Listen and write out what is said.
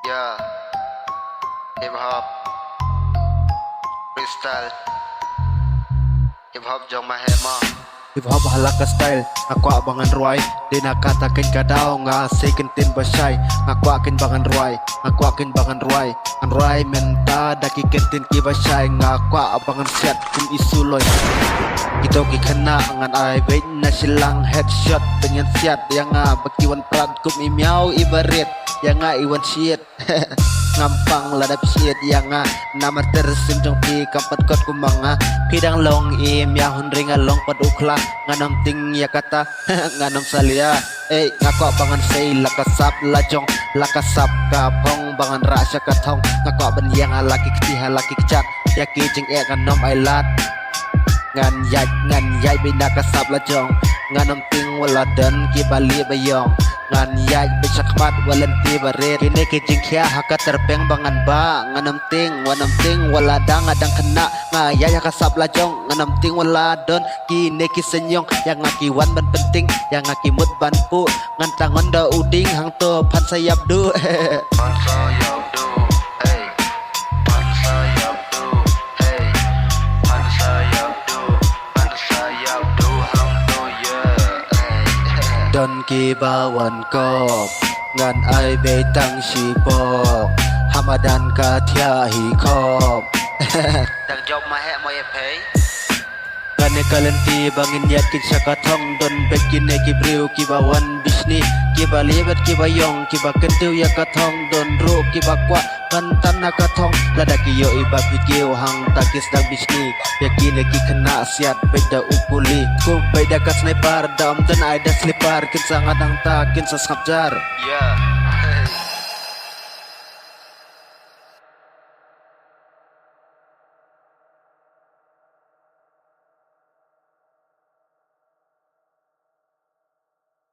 Yeah, hip hop, freestyle, hip hop jong mahema. Hip hop halaka style, aku abangan ruai. Di nakatakin kadao nga sikin tin basay. Aku akin bangan ruai, aku akin bangan ruai. An ruai menta daki kentin ki basay. Nga aku abangan siat kum isuloy. Kita ki kena ngan ai wait na silang headshot dengan siat yang bakiwan prat kum imiau ibarit yang iwan shit. Ngampang ladap shit yang nama tersunjung pi kapat kot kumanga pidang long im ya hundring long pad ukla nganam ting ya kata nganam salia ngaku abangan say lakasap lajong lakasap kapong bangan rasya katong ngaku ban yang laki ketiha laki kecat ya kijing nganom ailat ngan yai bina kasap lajong nganam ting waladan ki bali bayong ngan yai besakmat walanti baret kini kijing kya haka terpeng bangan ba nganam ting waladang adang kena ngayai kasap lajong nganam ting waladon kini kisenyong yang ngakiwan ban penting yang ngakimut ban pu ngan tangon da uding hang to pan sayap du Pan sayap du, hey. Pan sayap du, hey. Pan sayap du, pan sayap du, hang tu yeah, hey. don ki bawan kop ngan ai betang sipok hamadan ka thia hi khop Dang jong mahe moye pay. kane kalenti bangin yat kin sakatong don bekin ki briu ki bawan bisni ki balibet ki bayong ki bakentu ya katong don ro ki bakwa pantan na katong ladaki yo iba pikio hang takis dang bisni yakine ki kena siat beda ukuli ku beda ka sniper dam dan ada slipar kin sangat hang takin sasabjar Yeah.